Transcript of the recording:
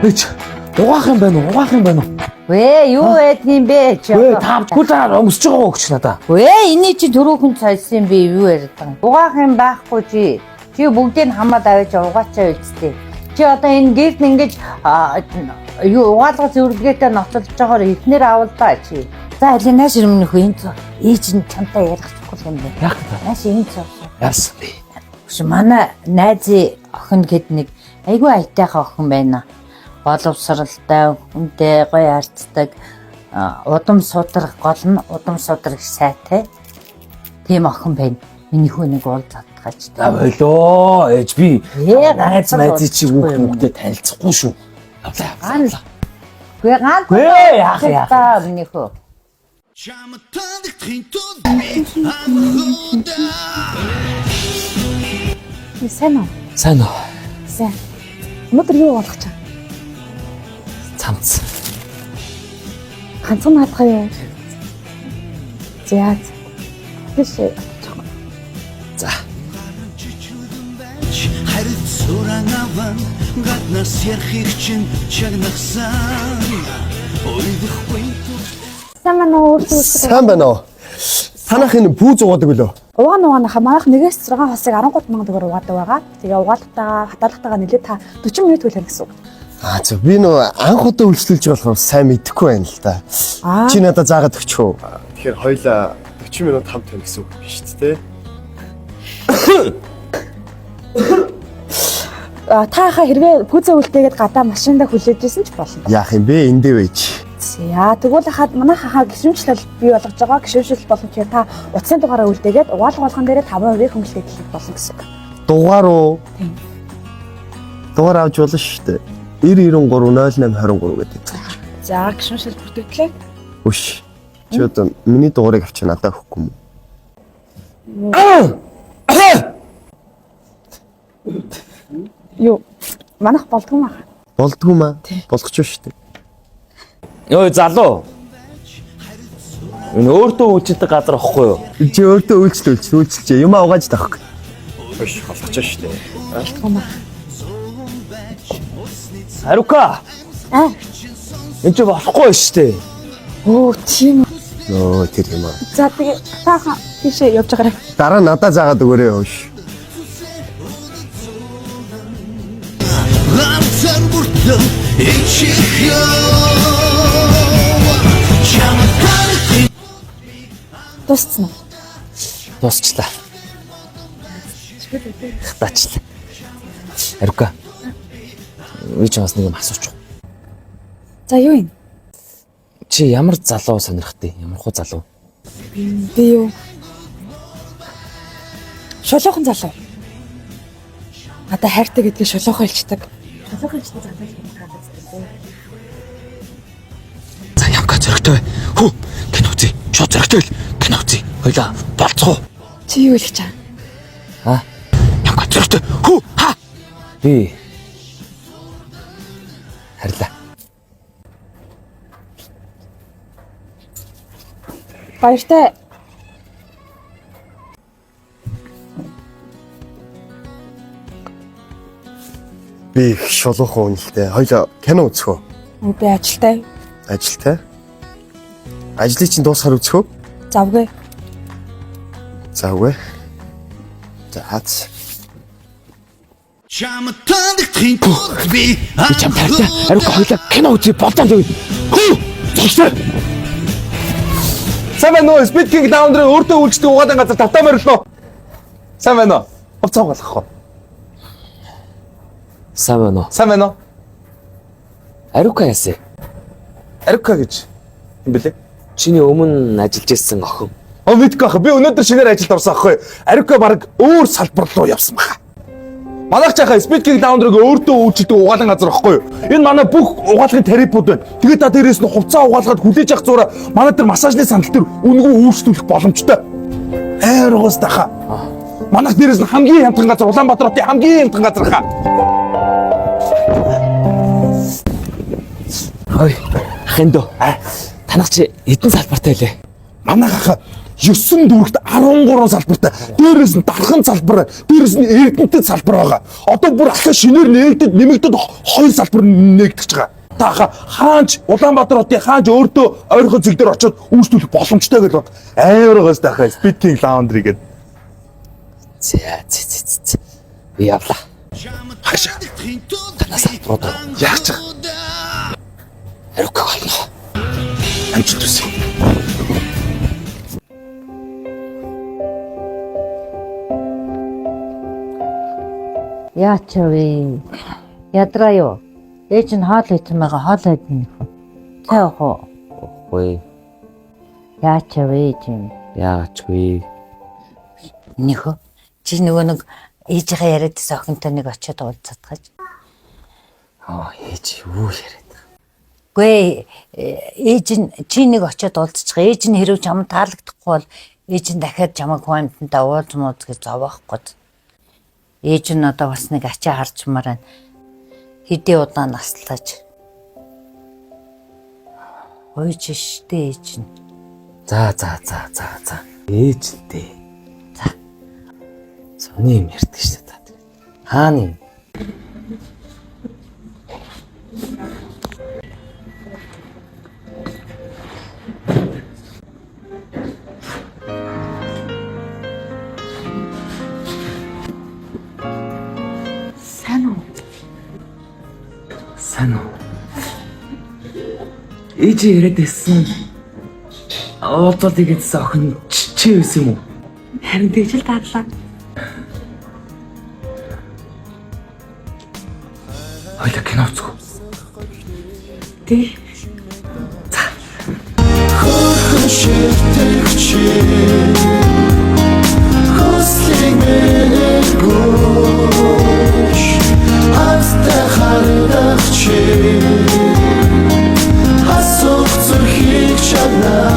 Эч угаах юм байна уу? Угаах юм байна уу? Вэ юу байдгийн бэ чи? Вэ та бүлээр өмсөж байгаа уу гэж надаа. Вэ энэ чи түрүүхэн цайсан би юу яриад байгаа. Угаах юм байхгүй чи. Чи бүгдийг хамаад аваач угаачаа үсттэй. Чи одоо энэ гэрт ингэж юу угаалга зөвлөгөөтэй ноцолж байгаагаар эхнэр авалдаа чи. За алинаас ирмэнх үү энэ ээж нь чамтай ярихгүй юм бэ? Яг та. Нааш энэ цаа. Яасан бэ? Чи манай найзын охин гэд нэг айгүй айтайхаа охин байна. Боловсралтай, хүнтэй, гоё харцдаг, удам судрах гол нь удам судрах сайтай. Тийм охин байна. Миний хүү нэг уул задгаач. За болоо. Ээж би найз ганц чи хүүхдээ танилцахгүй шүү. Авлаа. Гүй ганц. Гүй яах та миний хүү. Сайн уу? Сайн уу? Сайн. Өнөөдөр юу болох чам? Цамц. Ганцхан наадах юу? За. Тийш. За. Харит суранаван гаднаас ярих чинь чагнахсан. Ойдохгүй. Сайн уу? Сайн байна уу? Танах энэ бүүз уугадаг үлээ. Угаана манайх 1-6 хосыг 13,000 төгрөөр угаадаг байгаа. Тэгээ угаалтайгаа хатаалтайгаа нэлээд та 40 минут хүлээх гэсэн үг. Зөв би нөө анх удаа үйлчлүүлж болохоор сайн мэдэхгүй байна л да. Чи надад заагаад өгч хөө. Тэгэхээр хоёлаа 40 минут хамт байна гэсэн үг биш үү те? Таахаа хэрвээ пүүзээ үлдээгээд гадаа машиндаа хүлээж исэн ч болно. Яах юм бэ? Эндээ байж. За тэгвэл хаад манай хаа гişүнчлэл бий болгож байгаа. Гişүнчлэл боломжтой та утасны дугаараа үлдээгээд угаалга болгон дээрээ 5% хөнгөлөлт хийх болно гэсэн үг. Дугаар уу? Тийм. Дугаар авч болно шүү дээ. 90930823 гэдэг. За гişүнчлэл бүртгэлээ. Үш. Чи одоо миний дугаарыг авч надад өгөхгүй юм. Юу? Манайх болдгоо маа. Болдгоо маа. Болгоч шүү дээ. Йоо залуу. Энэ өөртөө үйлчлдэг газар ахгүй юу? Чи өөртөө үйлчлээ. Юм угааж таахгүй. Биш болгоч шүү дээ. Болдгоо маа. Харука. Энд чи болохгүй шүү дээ. Оо тийм. Нөө тэр юм аа. За тэгээ таахан тийшээ явж байгаарай. Дараа надад заагаад өгөөрэй ууш. Ганцхан бүртэн ичихё. Дууссан уу? Дуусчлаа. Хатаачлаа. Харука. Үуч бас нэг юм асуучих. За юу юм? Чи ямар залуу сонирхтой? Ямар хуу залуу? Би юу? Шулуухан залуу. Надаа хайртай гэдгийг шулуухан хэлчихдэг. Шулуухан хэлчихдэг залуу гэдэг хаадаг. За ямка зөрөгтэй. Хүү. Кино үзье. Шууд зөрөгтэй. Кино үзье. Хойлоо болцгоо. Чи юу хэлэх чам? Ямка зөрөгтэй. Хүү. Ха. Би харилаа. Баяртай. Би их шулуухан үнэлтэй. Хоёлоо кино үзэх үү? Би ажилтай. Ажилтай. Ажлыг чинь дуусахаар үзэх үү? Завгүй. Завгүй. Заац. Чамтанд тинт би Чам тартай. Харука хойлоо кино үзье болоо л. Хүү. Зогсоо. Сайн байна уу? Speed King Down-дрын өөртөө үйлчлдэг угаадан газар тавтаа морилно. Сайн байна уу? Хувцас угаалгах уу? Сайн байна уу? Сайн байна уу? Харука ясэ. Арука гэж юм бэлээ. Чиний өмнө ажиллаж ирсэн охин. Мэдгүй ах. Би өнөөдөр шинээр ажилд орсон ахгүй. Арука баг өөр салбар руу явсан баха. Манайх жахаа Speed King Down-дрыг өөртөө үйлчлдэг угаалгын газар ахгүй юу? Энэ манай бүх угаалгын тарифууд байна. Тэгээд та дээрээс нь хувцас угаалгаад хүлээж авах зураа манай дээр массажны сандал дээр үнгөө өөрчлөх боломжтой. Хайр угаас таха. Манайх дээрээс нь хамгийн хямдхан газар Улаанбаатар хотын хамгийн хямдхан газар хаа. Хой. Ахиндоо. Танах чи эдэн салбартай лээ. Манайх 9 дүрэгт 13 салбартай. Дээрээс нь дархан салбар, дээрээс нь эрдэнэт салбар байгаа. Одоо бүр ахаа шинээр нэмэгдээд 2 салбар нээгдэж байгаа. Та хаанч Улаанбаатар хотын хаанч өөртөө ойрхон зэг дээр очиод үйлчлүүлэх боломжтой гэж бод. Амар байгаас тахаа Speed King Laundry гэдэг. За. Би явлаа. Хашаа. Танаас бодоо. Яах ч Ариука болно. амжилт хүсье. Яач вэ? Ядраа юу? Ээж нь хоол идсэн байгаа, хоол идэх. Цай уух уу? Ой, Яач вэ чинь? яач вэ? Нөхө. Чи нөгөө нэг ээжийнхээ яриадсан охинтой нэг очиод уулзаад гаж. Ээж юу яриад байгаа. Гүй ээж нь чи нэг очиод уулзчих. Ээж нь хэрэг чамд таалагдахгүй бол ээж нь дахиад чамайг хуаймтантаа уулз мууз гэж зовоохгүй. Ээж нь одоо бас нэг ачаа харчмаар байна. Хэдий удаан наслаж. Ойж штэ ээж нь. За. Ээжтэй. За. Сони юм ярьдаг шүү дээ. Хааны. Сайн уу? Ээж яриад байсан. Оолтол игээдсэн охин чи байсан юм уу? Харин тэгж л дадлаа. Хоёлаа кино үзэх үү? Тий. Хасуух зүрхийг чадна